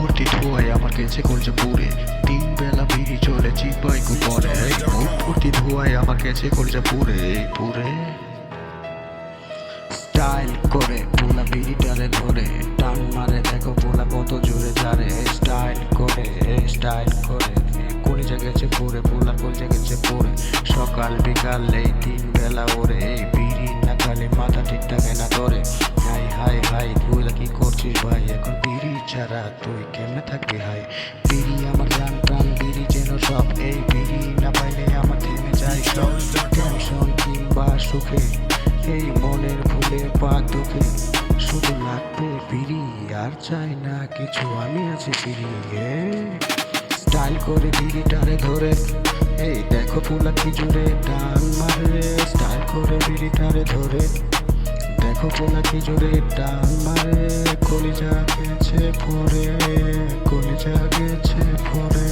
ভর্তি ধোঁয়ায় আমার গেছে কলজা পুড়ে, 3 বেলা বিড়ি চলে চিপাই কুপনে। মুখ ভর্তি ধোঁয়ায় আমার গেছে কলজা পুড়ে পুড়ে। স্টাইল করে পোলা বিড়িটারে ধরে, টান মারে দেখো পোলা কত জোরে যারে। স্টাইল করে কলিজা গেছে পড়ে, পোলা কলিজা গেছে পড়ে। সকাল বিকাল এই 3 বেলা ওরে, বিড়ি না খালে মাথা ঠিক থাকে না ধরে। হাই হাই হাই তুই কি করছিস ভাই, এখন বিড়ি ছাড়া তুই কেমনে থাকবি হাই। বিড়ি আমার জান প্রাণ, বিড়ি যেন সব, এই বিড়ি না পাইলে আমার থেমে যায় সব। টেনশন কিংবা সুখে, এই মনের ভুলে পা দুঃখে, শুধু লাগবে বিড়ি আর চাই না কিছু, আমি আছি ফিরি। স্টাইল করে বিড়িটারে ধরে, এই দেখো পোলা কি জোরে টান মারে। স্টাইল করে বিড়িটারে ধরে, দেখো পোলা কি জোরে টান মারে। কলিজা গেছে পড়ে, কলিজা গেছে পড়ে।